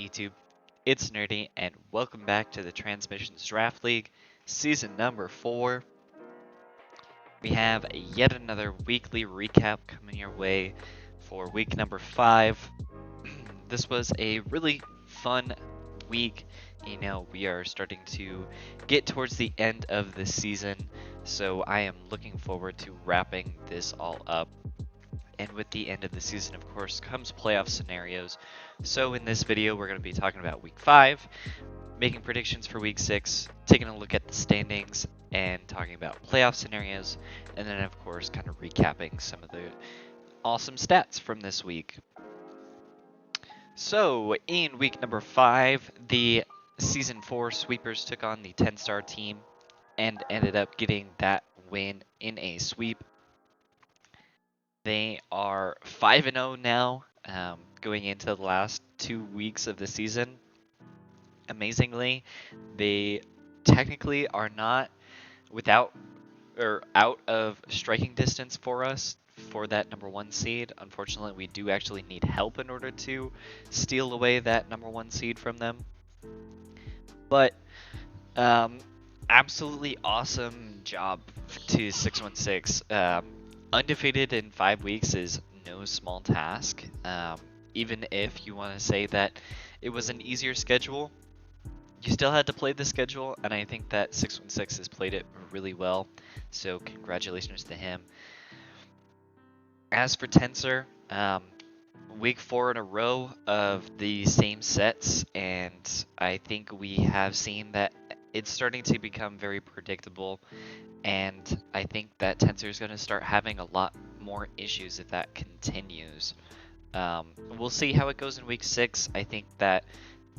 YouTube? It's Nerdy, and welcome back to the Transmissions Draft League, Season number 4. We have yet another weekly recap coming your way for week number 5. This was a really fun week. You know, we are starting to get towards the end of the season, so I am looking forward to wrapping this all up. And with the end of the season, of course, comes playoff scenarios. So in this video, we're going to be talking about week 5, making predictions for week 6, taking a look at the standings, and talking about playoff scenarios, and then of course kind of recapping some of the awesome stats from this week. So in week number 5, the season 4 sweepers took on the 10-star team and ended up getting that win in a sweep. They are 5-0 now, going into the last 2 weeks of the season. Amazingly, they technically are not without or out of striking distance for us for that number 1 seed. Unfortunately, we do actually need help in order to steal away that number 1 seed from them. But absolutely awesome job to 616. Undefeated in 5 weeks is no small task. Even if you want to say that it was an easier schedule, you still had to play the schedule, and I think that 616 has played it really well, so congratulations to him. As for Tensor, week 4 in a row of the same sets, and I think we have seen that it's starting to become very predictable, and I think that Tensor is going to start having a lot more issues if that continues. We'll see how it goes in week 6. I think that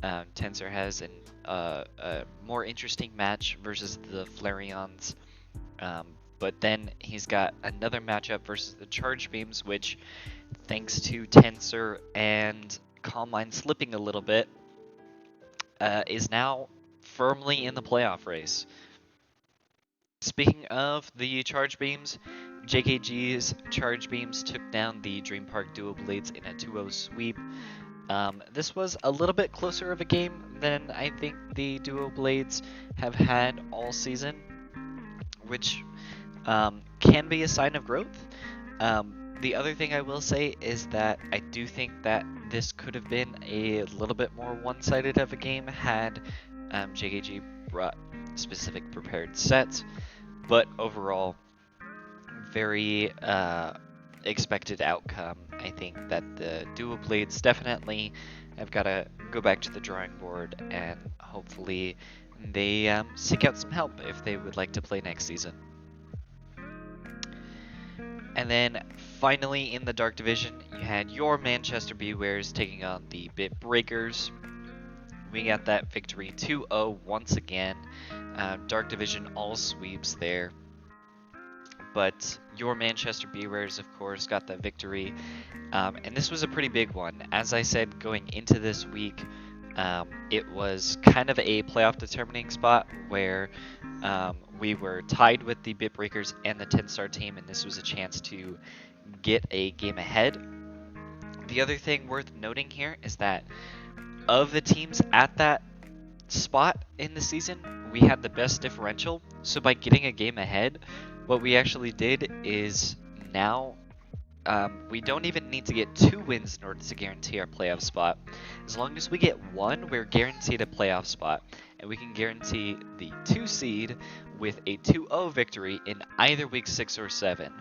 Tensor has a more interesting match versus the Flareons, but then he's got another matchup versus the Charge Beams, which, thanks to Tensor and Calm Mind slipping a little bit, is now firmly in the playoff race. Speaking of the Charge Beams, JKG's Charge Beams took down the Dream Park Duo Blades in a 2-0 sweep. This was a little bit closer of a game than I think the Duo Blades have had all season, which can be a sign of growth. The other thing I will say is that I do think that this could have been a little bit more one-sided of a game had JKG brought specific prepared sets, but overall, very expected outcome. I think that the Duo Blades definitely have got to go back to the drawing board, and hopefully they seek out some help if they would like to play next season. And then finally in the Dark Division, you had your Manchester Bewares taking on the Bit Breakers. We got that victory 2-0 once again. Dark Division all sweeps there. But your Manchester Bewares, of course, got that victory. And this was a pretty big one. As I said, going into this week, it was kind of a playoff determining spot where we were tied with the Bit Breakers and the 10-star team, and this was a chance to get a game ahead. The other thing worth noting here is that of the teams at that spot in the season, we had the best differential. So by getting a game ahead, what we actually did is now we don't even need to get 2 wins in order to guarantee our playoff spot. As long as we get 1, we're guaranteed a playoff spot, and we can guarantee the 2 seed with a 2-0 victory in either week 6 or 7,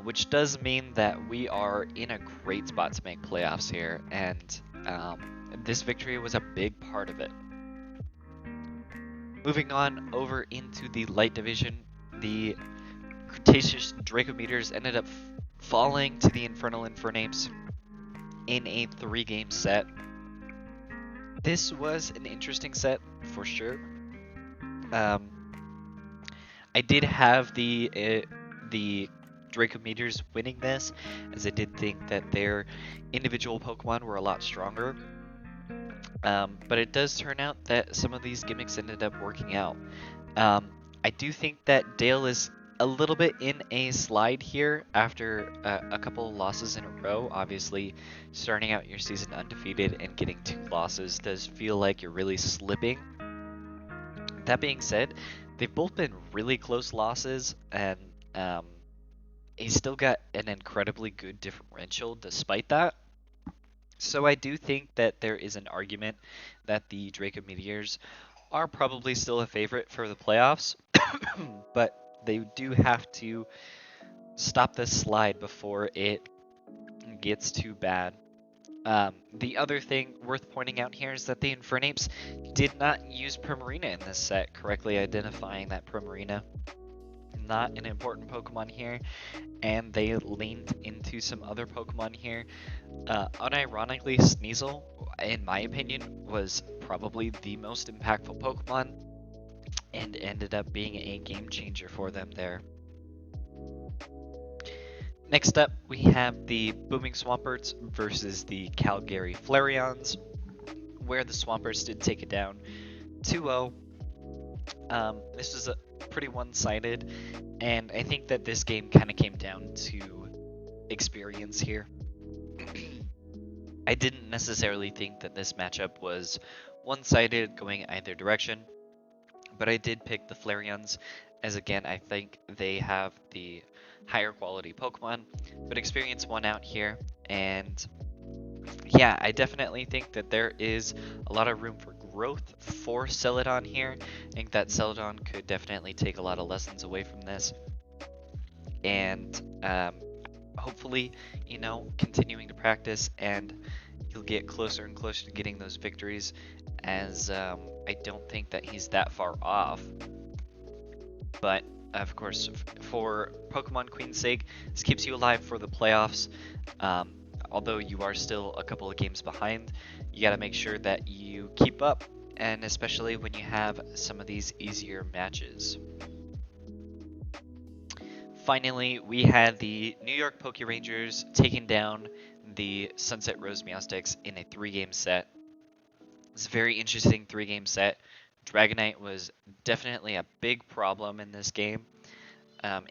which does mean that we are in a great spot to make playoffs here, and this victory was a big part of it. Moving on over into the Light Division, the Cretaceous Dracometers ended up falling to the Infernal Infernapes in a 3-game set. This was an interesting set for sure. I did have the Dracometers winning this, as I did think that their individual Pokemon were a lot stronger. But it does turn out that some of these gimmicks ended up working out. I do think that Dale is a little bit in a slide here after a couple of losses in a row. Obviously, starting out your season undefeated and getting 2 losses does feel like you're really slipping. That being said, they've both been really close losses, and he's still got an incredibly good differential despite that. So I do think that there is an argument that the Draco Meteors are probably still a favorite for the playoffs, but they do have to stop this slide before it gets too bad. The other thing worth pointing out here is that the Infernapes did not use Primarina in this set, correctly identifying that Primarina not an important Pokemon here, and they leaned into some other Pokemon here. Unironically, Sneasel, in my opinion, was probably the most impactful Pokemon and ended up being a game changer for them there. Next up, we have the Booming Swamperts versus the Calgary Flareons, where the Swamperts did take it down 2-0. This was a pretty one-sided, and I think that this game kind of came down to experience here. I didn't necessarily think that this matchup was one-sided going either direction, but I did pick the Flareons, as again, I think they have the higher quality Pokemon, but experience won out here, and yeah, I definitely think that there is a lot of room for growth for Celadon here. I think that Celadon could definitely take a lot of lessons away from this, and hopefully, continuing to practice, and he'll get closer and closer to getting those victories, as I don't think that he's that far off. But of course, for Pokemon Queen's sake, this keeps you alive for the playoffs. Although you are still a couple of games behind, you got to make sure that you keep up, and especially when you have some of these easier matches. Finally, we had the New York Poke Rangers taking down the Sunset Rose Meowstics in a 3-game set. It's a very interesting 3-game set. Dragonite was definitely a big problem in this game.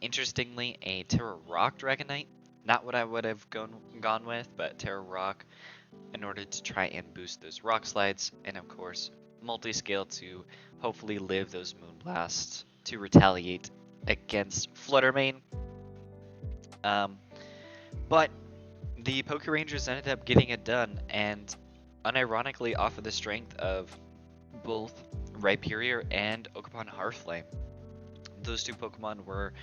Interestingly, a Terra Rock Dragonite. Not what I would have gone with, but Terra Rock in order to try and boost those Rock Slides, and of course, Multi-Scale to hopefully live those Moonblasts to retaliate against Fluttermane. But the Poke Rangers ended up getting it done, and unironically off of the strength of both Rhyperior and Oakapon Hearthflame. Those 2 Pokemon were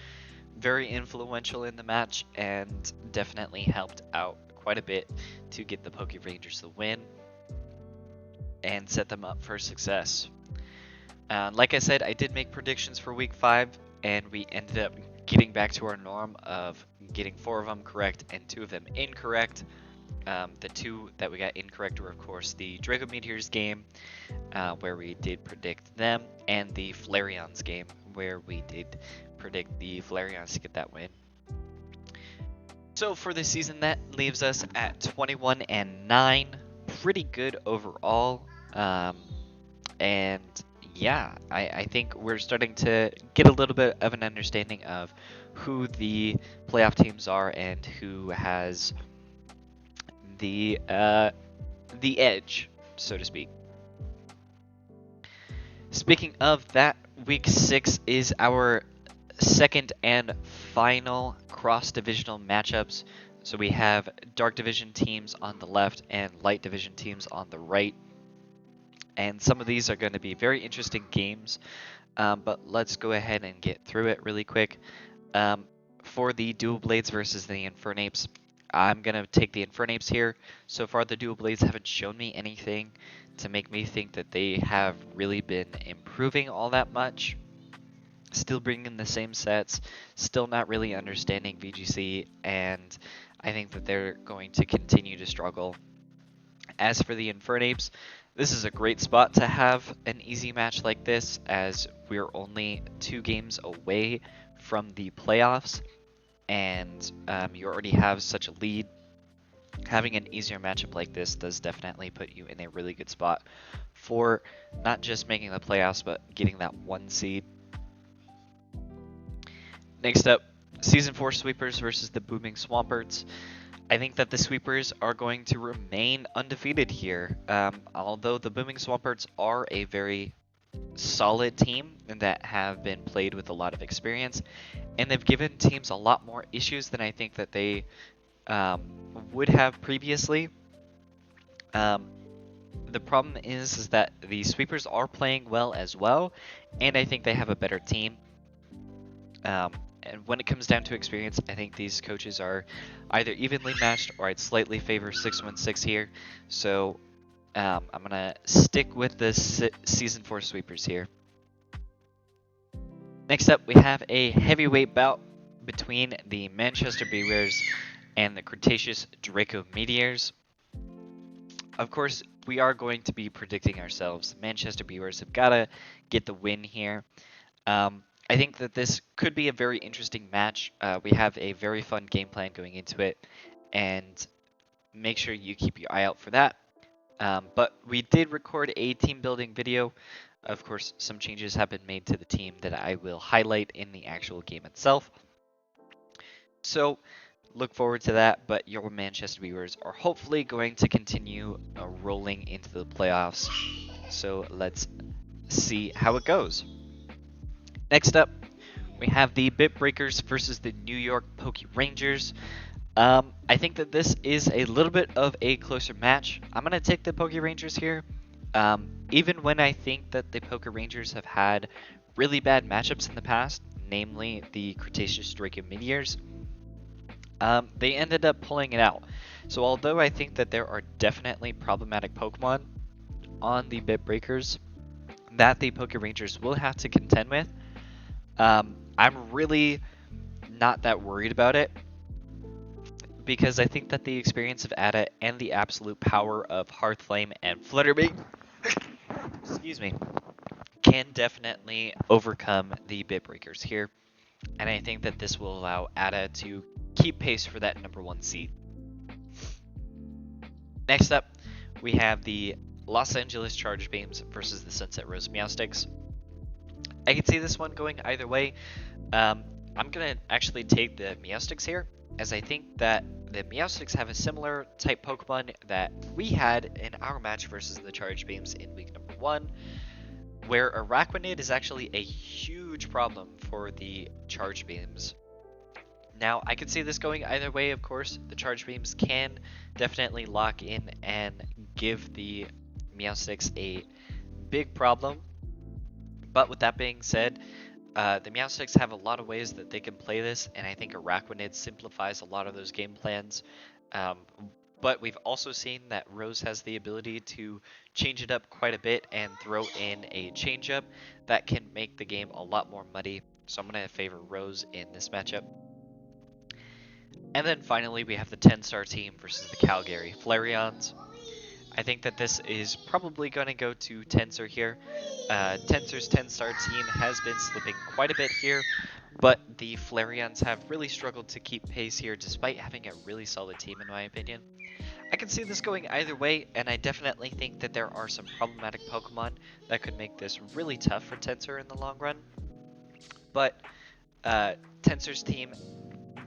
very influential in the match and definitely helped out quite a bit to get the Poke Rangers the win and set them up for success. Like I said, I did make predictions for Week 5, and we ended up getting back to our norm of getting 4 of them correct and 2 of them incorrect. The 2 that we got incorrect were, of course, the Draco Meteors game, where we did predict them, and the Flareons game, where we did predict the Flareons to get that win. So for the season, that leaves us at 21-9. Pretty good overall. And yeah, I think we're starting to get a little bit of an understanding of who the playoff teams are and who has the edge, so to speak. Speaking of that, Week 6 is our second and final cross-divisional matchups. So we have Dark Division teams on the left and Light Division teams on the right. And some of these are going to be very interesting games, but let's go ahead and get through it really quick. For the Dual Blades versus the Infernapes, I'm going to take the Infernapes here. So far, the Dual Blades haven't shown me anything to make me think that they have really been improving all that much. Still bringing the same sets, still not really understanding VGC, and I think that they're going to continue to struggle. As for the Infernapes, this is a great spot to have an easy match like this, as we're only 2 games away from the playoffs, and you already have such a lead. Having an easier matchup like this does definitely put you in a really good spot for not just making the playoffs, but getting that 1 seed. Next up, Season 4 Sweepers versus the Booming Swamperts. I think that the Sweepers are going to remain undefeated here. Although the Booming Swamperts are a very solid team and that have been played with a lot of experience, and they've given teams a lot more issues than I think that they would have previously. The problem is that the Sweepers are playing well as well, and I think they have a better team. And when it comes down to experience, I think these coaches are either evenly matched or I'd slightly favor 616 here. So I'm going to stick with the Season 4 Sweepers here. Next up, we have a heavyweight bout between the Manchester Beavers and the Cretaceous Draco Meteors. Of course, we are going to be predicting ourselves. The Manchester Beavers have got to get the win here. I think that this could be a very interesting match. We have a very fun game plan going into it, and make sure you keep your eye out for that. But we did record a team building video. Of course, some changes have been made to the team that I will highlight in the actual game itself. So look forward to that, but your Manchester Beavers are hopefully going to continue rolling into the playoffs. So let's see how it goes. Next up, we have the Bit Breakers versus the New York Poke Rangers. I think that this is a little bit of a closer match. I'm going to take the Poke Rangers here. Even when I think that the Poke Rangers have had really bad matchups in the past, namely the Cretaceous Draco Meteors, they ended up pulling it out. So although I think that there are definitely problematic Pokemon on the Bit Breakers that the Poke Rangers will have to contend with, I'm really not that worried about it, because I think that the experience of Ada and the absolute power of Hearthflame and Flutterby excuse me, can definitely overcome the Bit Breakers here. And I think that this will allow Ada to keep pace for that #1 seed. Next up, we have the Los Angeles Charge Beams versus the Sunset Rose Meowsticks. I can see this one going either way. I'm going to actually take the Meowsticks here, as I think that the Meowsticks have a similar type Pokemon that we had in our match versus the Charge Beams in week #1, where Araquanid is actually a huge problem for the Charge Beams. Now, I could see this going either way, of course. The Charge Beams can definitely lock in and give the Meowsticks a big problem. But with that being said, the Meowsticks have a lot of ways that they can play this, and I think Araquanid simplifies a lot of those game plans. But we've also seen that Rose has the ability to change it up quite a bit and throw in a changeup that can make the game a lot more muddy. So I'm going to favor Rose in this matchup. And then finally, we have the 10-star team versus the Calgary Flareons. I think that this is probably going to go to Tensor here. Tensor's 10-star team has been slipping quite a bit here, but the Flareons have really struggled to keep pace here despite having a really solid team in my opinion. I can see this going either way, and I definitely think that there are some problematic Pokemon that could make this really tough for Tensor in the long run. But Tensor's team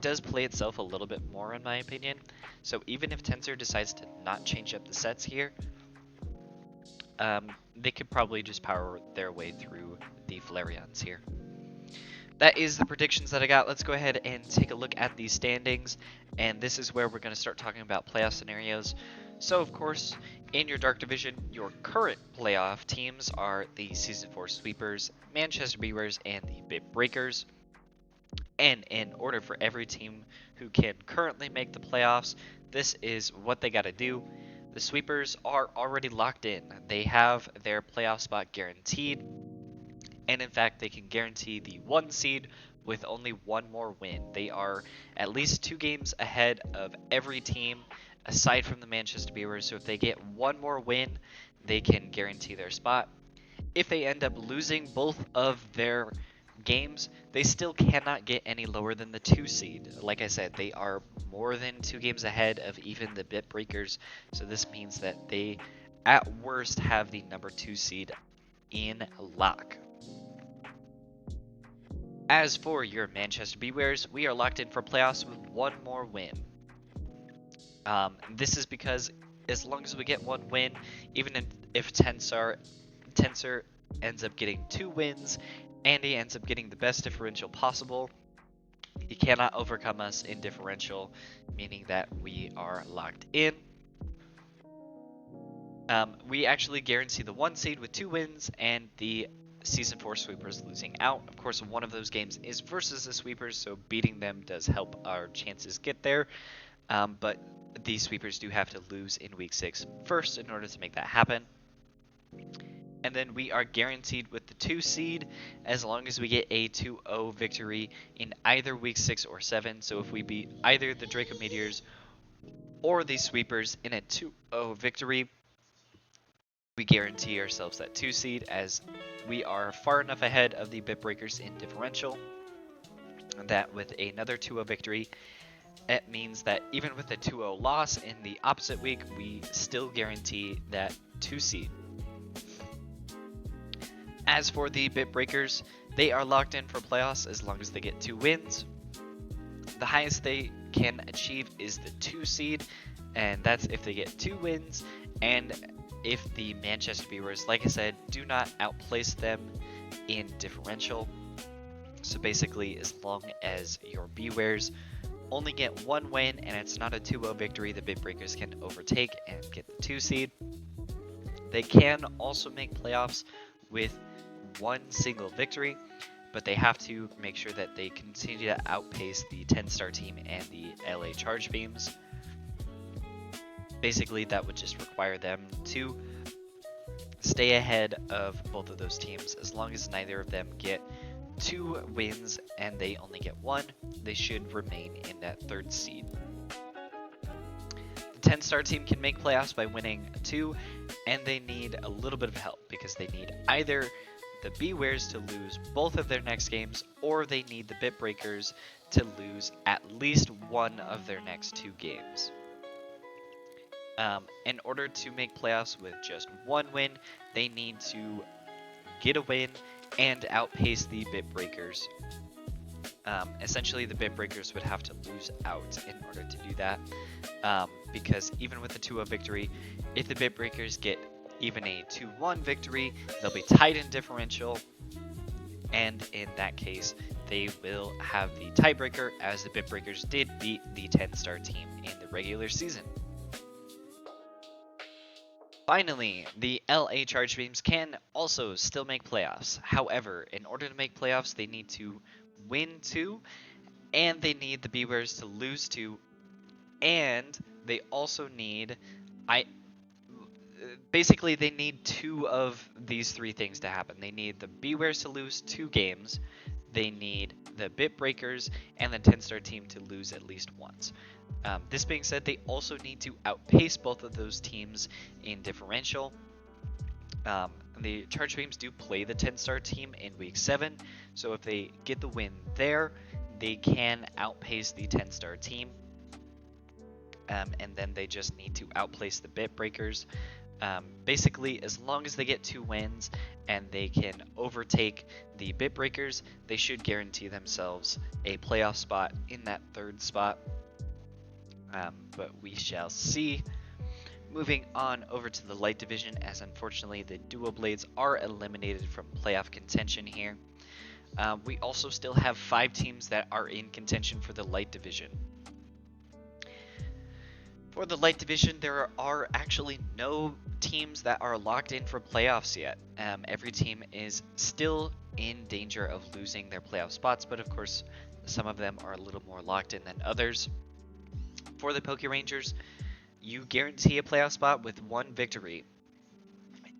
does play itself a little bit more in my opinion, so even if Tensor decides to not change up the sets here, they could probably just power their way through the Flareons here. That is the predictions that I got. Let's go ahead and take a look at the standings, and this is where we're going to start talking about playoff scenarios. So of course, in your Dark Division, your current playoff teams are the Season 4 Sweepers, Manchester Beavers, and the Bit Breakers. And in order for every team who can currently make the playoffs, this is what they got to do. The Sweepers are already locked in. They have their playoff spot guaranteed. And in fact, they can guarantee the 1 seed with only 1 more win. They are at least 2 games ahead of every team aside from the Manchester Beavers. So if they get 1 more win, they can guarantee their spot. If they end up losing both of their games, they still cannot get any lower than the 2 seed. Like I said, they are more than 2 games ahead of even the Bit Breakers, so this means that they at worst have the #2 seed in lock. As for your Manchester Bewares, we are locked in for playoffs with one more win. This is because as long as we get one win, even if Tensor ends up getting 2 wins, and he ends up getting the best differential possible, he cannot overcome us in differential, meaning that we are locked in. We actually guarantee the 1 seed with 2 wins and the Season 4 sweepers losing out. Of course, one of those games is versus the sweepers, so beating them does help our chances get there. But these sweepers do have to lose in Week 6 first in order to make that happen. And then we are guaranteed with the 2 seed as long as we get a 2-0 victory in either Week 6 or 7. So if we beat either the Draco Meteors or the sweepers in a 2-0 victory, we guarantee ourselves that 2 seed, as we are far enough ahead of the Bit Breakers in differential that with another 2-0 victory, it means that even with a 2-0 loss in the opposite week, we still guarantee that 2 seed. As for the Bit Breakers, they are locked in for playoffs as long as they get 2 wins. The highest they can achieve is the 2 seed, and that's if they get 2 wins, and if the Manchester Bewares, like I said, do not outplace them in differential. So basically, as long as your Bewares only get 1 win and it's not a 2-0 victory, the Bit Breakers can overtake and get the 2 seed. They can also make playoffs with 1 single victory, but they have to make sure that they continue to outpace the 10-star team and the LA Charge Beams. Basically, that would just require them to stay ahead of both of those teams. As long as neither of them get 2 wins and they only get 1, they should remain in that 3rd seed. The 10-star team can make playoffs by winning 2, and they need a little bit of help because they need either the Bewares to lose both of their next games, or they need the Bit Breakers to lose at least 1 of their next 2 games. In order to make playoffs with just 1 win, they need to get a win and outpace the Bit Breakers. Essentially, the Bit Breakers would have to lose out in order to do that, because even with the 2-0 victory, if the Bit Breakers get even a 2-1 victory, they'll be tied in differential, and in that case, they will have the tiebreaker, as the Bit Breakers did beat the 10-star team in the regular season. Finally, the LA Charge Beams can also still make playoffs. However, in order to make playoffs, they need to win 2, and they need the Bewares to lose 2, and they also need... Basically, they need 2 of these 3 things to happen. They need the Bewares to lose 2 games, they need the Bit Breakers and the 10-star team to lose at least once. This being said, they also need to outpace both of those teams in differential. The Charge Beams do play the 10-star team in Week 7, so if they get the win there, they can outpace the 10-star team. And then they just need to outplace the Bit Breakers. Basically, as long as they get 2 wins and they can overtake the Bit Breakers, they should guarantee themselves a playoff spot in that 3rd spot. But we shall see. Moving on over to the light division, as unfortunately the Duo Blades are eliminated from playoff contention here. We also still have 5 teams that are in contention for the light division. For the light division, there are actually no teams that are locked in for playoffs yet. Every team is still in danger of losing their playoff spots, but of course, some of them are a little more locked in than others. For the Poke Rangers, you guarantee a playoff spot with 1 victory.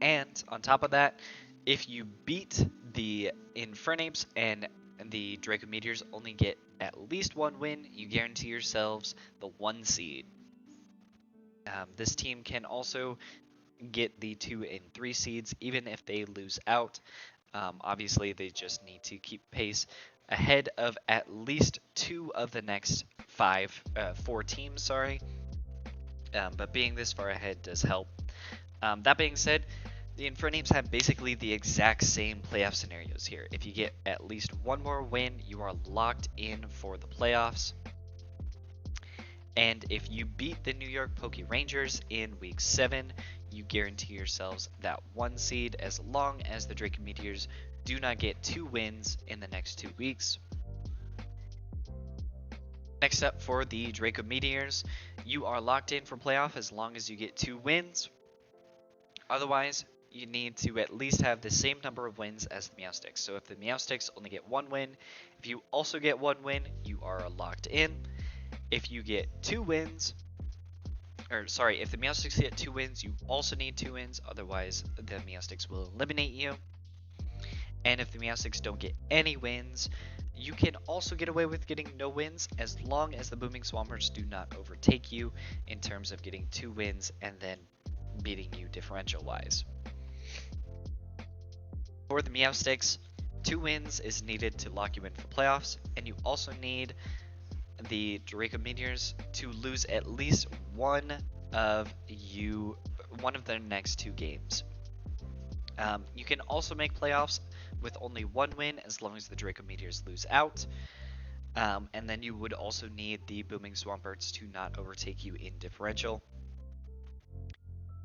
And on top of that, if you beat the Infernapes and the Draco Meteors only get at least 1 win, you guarantee yourselves the 1 seed. This team can also get the 2 and 3 seeds even if they lose out. Obviously, they just need to keep pace ahead of at least 2 of the next 4 teams, but being this far ahead does help. That being said, The Infernames have basically the exact same playoff scenarios here. If you get at least one more win, you are locked in for the playoffs. And if you beat the New York Poke Rangers in Week 7, you guarantee yourselves that 1 seed as long as the Draco Meteors do not get 2 wins in the next 2 weeks. Next up for the Draco Meteors, you are locked in for playoff as long as you get 2 wins. Otherwise, you need to at least have the same number of wins as the Meowsticks. So if the Meowsticks only get 1 win, if you also get 1 win, you are locked in. If you get 2 wins, if the Meowsticks get 2 wins, you also need 2 wins, otherwise the Meowsticks will eliminate you. And if the Meowsticks don't get any wins, you can also get away with getting no wins as long as the Booming Swampers do not overtake you in terms of getting 2 wins and then beating you differential wise. For the Meowsticks, 2 wins is needed to lock you in for playoffs, and you also need the Draco Meteors to lose at least one of their next 2 games. You can also make playoffs with only 1 win as long as the Draco Meteors lose out. And then you would also need the Booming Swamperts to not overtake you in differential.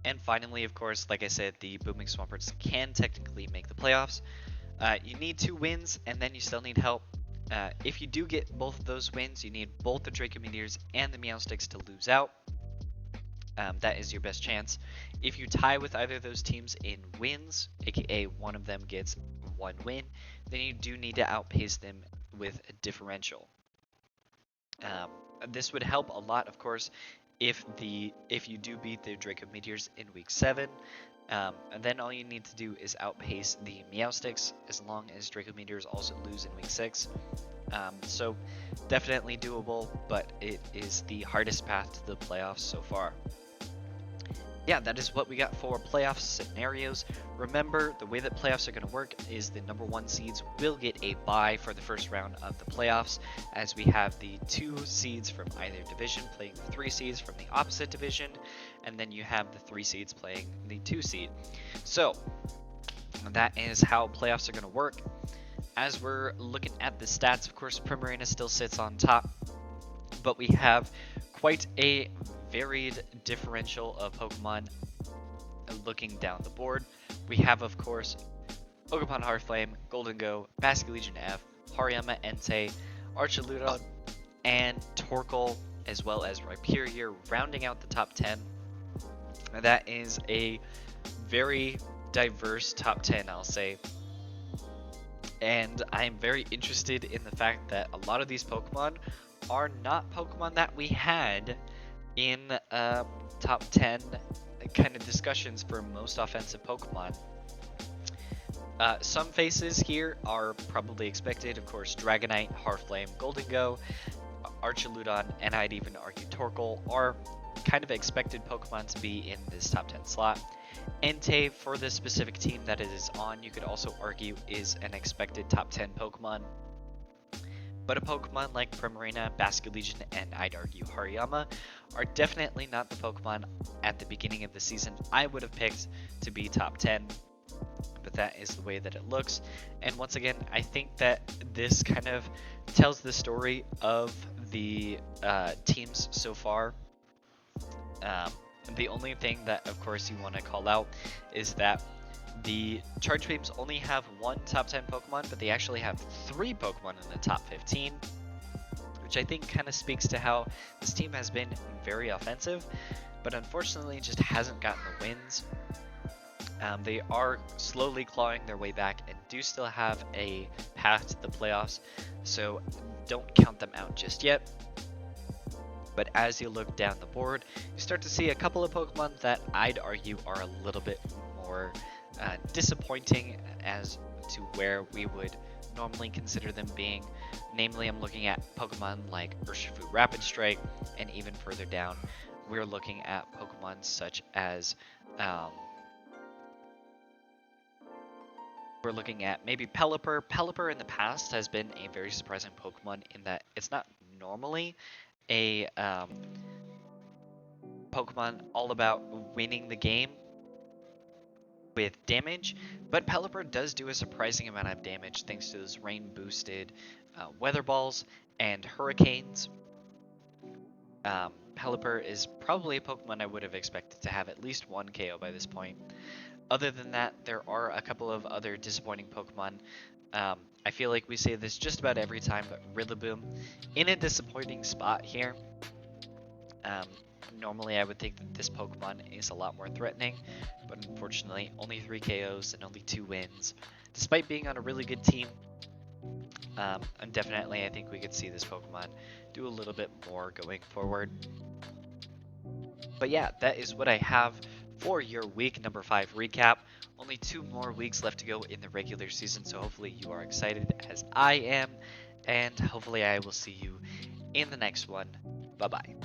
And finally, of course, like I said, the Booming Swamperts can technically make the playoffs. You need 2 wins, and then you still need help. If you do get both of those wins, you need both the Draco Meteors and the Meowsticks to lose out. That is your best chance. If you tie with either of those teams in wins, aka one of them gets 1 win, then you do need to outpace them with a differential. This would help a lot, of course, if you do beat the Draco Meteors in Week 7. And then all you need to do is outpace the Meowsticks as long as Draco Meteors also lose in Week 6. So definitely doable, but it is the hardest path to the playoffs so far. Yeah, that is what we got for playoff scenarios. Remember, the way that playoffs are going to work is the number 1 seeds will get a bye for the first round of the playoffs, as we have the 2 seeds from either division playing the 3 seeds from the opposite division, and then you have the 3 seeds playing the 2 seed. So, that is how playoffs are going to work. As we're looking at the stats, of course, Primarina still sits on top, but we have quite a varied differential of Pokemon looking down the board. We have, of course, Ogerpon Heartflame, Goldengo, Basculegion F, Hariyama Entei, Archaludon, and Torkoal, as well as Rhyperior, rounding out the top 10. That is a very diverse top 10, I'll say. And I'm very interested in the fact that a lot of these Pokemon are not Pokemon that we had in top 10 kind of discussions for most offensive Pokemon. Some faces here are probably expected, of course. Dragonite, Heartflame, Goldengo, Archaludon, and I'd even argue Torkoal are kind of expected Pokemon to be in this top 10 slot. Entei, for the specific team that it is on, you could also argue is an expected top 10 Pokemon. But a Pokemon like Primarina, Basculegion, and I'd argue Hariyama are definitely not the Pokemon at the beginning of the season I would have picked to be top 10. But that is the way that it looks. And once again, I think that this kind of tells the story of the teams so far. The only thing that, of course, you want to call out is that the Charge Beams only have 1 top 10 Pokemon, but they actually have 3 Pokemon in the top 15, which I think kind of speaks to how this team has been very offensive, but unfortunately just hasn't gotten the wins. They are slowly clawing their way back and do still have a path to the playoffs, so don't count them out just yet. But as you look down the board, you start to see a couple of Pokemon that I'd argue are a little bit more disappointing as to where we would normally consider them being. Namely, I'm looking at Pokemon like Urshifu Rapid Strike, and even further down, we're looking at Pokemon such as we're looking at maybe Pelipper. Pelipper in the past has been a very surprising Pokemon in that it's not normally a Pokemon all about winning the game. with damage, but Pelipper does do a surprising amount of damage thanks to those rain boosted weather balls and hurricanes. Pelipper is probably a Pokemon I would have expected to have at least one KO by this point. Other than that, there are a couple of other disappointing Pokemon. I feel like we say this just about every time, but Rillaboom in a disappointing spot here. Um, Normally, I would think that this Pokemon is a lot more threatening, but unfortunately, only 3 KOs and only 2 wins. Despite being on a really good team, and definitely I think we could see this Pokemon do a little bit more going forward. But yeah, that is what I have for your week number 5 recap. Only 2 more weeks left to go in the regular season, so hopefully you are excited as I am, and hopefully I will see you in the next one. Bye-bye.